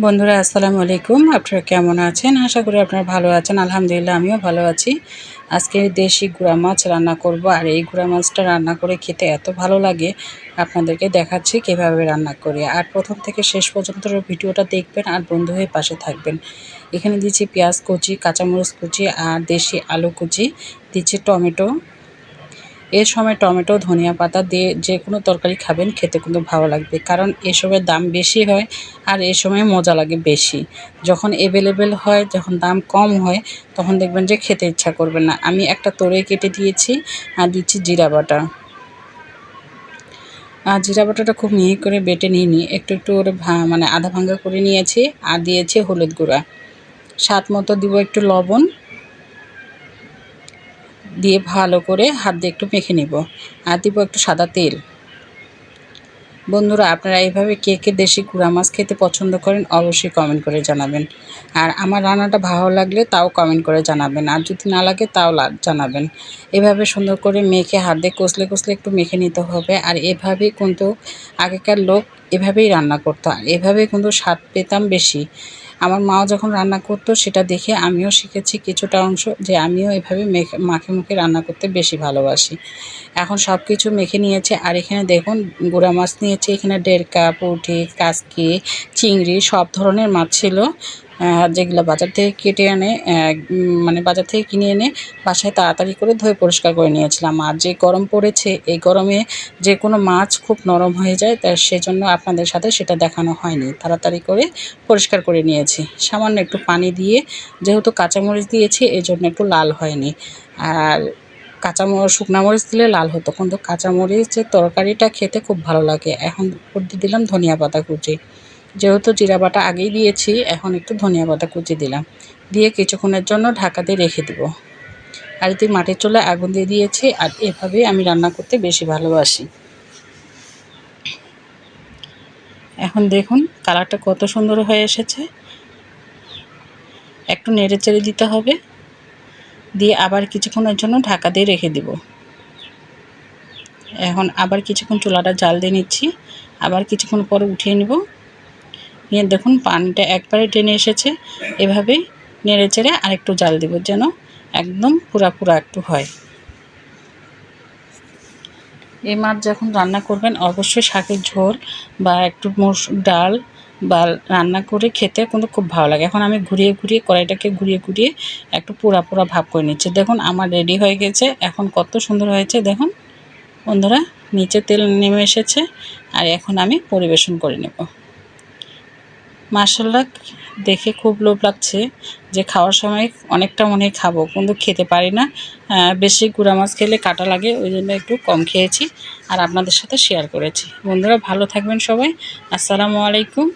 বন্ধুরা আসসালামু আলাইকুম। আপনারা কেমন আছেন? আশা করি আপনারা ভালো আছেন। আলহামদুলিল্লাহ আমিও ভালো আছি। আজকে দেশি গুঁড়া মাছ রান্না করব, আর এই গুঁড়া মাছটা রান্না করে খেতে এত ভালো লাগে, আপনাদেরকে দেখাচ্ছি কিভাবে রান্না করি। আর প্রথম থেকে শেষ পর্যন্ত ভিডিওটা দেখবেন আর বন্ধু হয়ে পাশে থাকবেন। এখানে দিচ্ছি পেঁয়াজ কুচি, কাঁচামরিচ কুচি আর দেশি আলু কুচি, দিচ্ছি টমেটো। এর সময় টমেটো ধনিয়া পাতা দিয়ে যে কোনো তরকারি খাবেন, খেতে কিন্তু ভালো লাগবে, কারণ এসবের দাম বেশি হয় আর এ সময় মজা লাগে বেশি। যখন অ্যাভেলেবেল হয়, যখন দাম কম হয়, তখন দেখবেন যে খেতে ইচ্ছা করবে না। আমি একটা তরই কেটে দিয়েছি আর দিচ্ছি জিরা বাটা। আর জিরা বাটাটা খুব মিহি করে বেটে নিয়ে একটু একটু করে মানে আধা ভাঙ্গা করে নিয়েছি। আর দিয়েছি হলুদ গুঁড়া, স্বাদ মতো দিব একটু লবণ, দিয়ে ভালো করে হাত দিয়ে একটু মেখে নিব। আর দিব একটু সাদা তেল। বন্ধুরা, আপনারা এইভাবে কে কে দেশি গুঁড়া মাছ খেতে পছন্দ করেন অবশ্যই কমেন্ট করে জানাবেন। আর আমার রান্নাটা ভালো লাগলে তাও কমেন্ট করে জানাবেন, আর যদি না লাগে তাও জানাবেন। এভাবে সুন্দর করে মেখে হাত দিয়ে কষলে কষলে একটু মেখে নিতে হবে। আর এভাবেই কিন্তু আগেকার লোক এভাবেই রান্না করতো, আর এভাবেই কিন্তু স্বাদ পেতাম বেশি। আমার মাও যখন রান্না করতো সেটা দেখে আমিও শিখেছি কিছুটা অংশ, যে আমিও এভাবে মাখে মুখে রান্না করতে বেশি ভালোবাসি। এখন সব কিছু মেখে নিয়েছে। আর এখানে দেখুন গুঁড়া মাছ নিয়েছি, এখানে 1.5 কাপ, পুঁটি, কাসকি, চিংড়ি সব ধরনের মাছ ছিল, যেগুলো বাজার থেকে কেটে এনে মানে বাজার থেকে কিনে এনে বাসায় তাড়াতাড়ি করে ধুয়ে পরিষ্কার করে নিয়েছিলাম। আর যে গরম পড়েছে, এই গরমে যে কোনো মাছ খুব নরম হয়ে যায়, তাই সেজন্য আপনাদের সাথে সেটা দেখানো হয়নি। তাড়াতাড়ি করে পরিষ্কার করে নিয়েছি সামান্য একটু পানি দিয়ে, যেহেতু কাঁচামরিচ দিয়েছি এই জন্য একটু লাল হয়নি। আর শুকনো মরিচ দিলে লাল হতো, কিন্তু কাঁচামরিচের তরকারিটা খেতে খুব ভালো লাগে। এখন করতে দিলাম ধনিয়া পাতা কুচি, যেহেতু জিরা বাটা আগেই দিয়েছি, এখন একটু ধনিয়া পাতা কুচি দিলাম, দিয়ে কিছুক্ষণের জন্য ঢাকা দিয়ে রেখে দেব। আর এতে মাটির চুলায় আগুন দিয়ে দিয়েছি। আর এভাবেই আমি রান্না করতে বেশি ভালোবাসি। এখন দেখুন কালারটা কত সুন্দর হয়ে এসেছে। একটু নেড়ে চেড়ে দিতে হবে, দিয়ে আবার কিছুক্ষণের জন্য ঢাকা দিয়ে রেখে দেব। এখন আবার কিছুক্ষণ চুলাটা জাল দিয়ে নিচ্ছি, আবার কিছুক্ষণ পরে উঠিয়ে নিব। নিয়ে দেখুন পানিটা একবারে টেনে এসেছে। এভাবেই নেড়ে চেড়ে আরেকটু জাল দিব, যেন একদম পুরা একটু হয়। এই মাছ যখন রান্না করবেন অবশ্যই শাকের ঝোল বা একটু মসুর ডাল বা রান্না করে খেতে কিন্তু খুব ভালো লাগে। এখন আমি কড়াইটাকে ঘুরিয়ে একটু পোড়া ভাব করে নিচ্ছি। দেখুন আমার রেডি হয়ে গেছে। এখন কত সুন্দর হয়েছে দেখুন বন্ধুরা, নিচে তেল নেমে এসেছে। আর এখন আমি পরিবেশন করে নেব। মাশাআল্লাহ, দেখে খুব লোভ লাগছে যে খাওয়ার সময় অনেকটা মনে খাবো, কিন্তু খেতে পারি না। বেশি গুঁড়া মাছ খেলে কাটা লাগে, ওই জন্য একটু কম খেয়েছি আর আপনাদের সাথে শেয়ার করেছি। বন্ধুরা ভালো থাকবেন সবাই। আসসালামু আলাইকুম।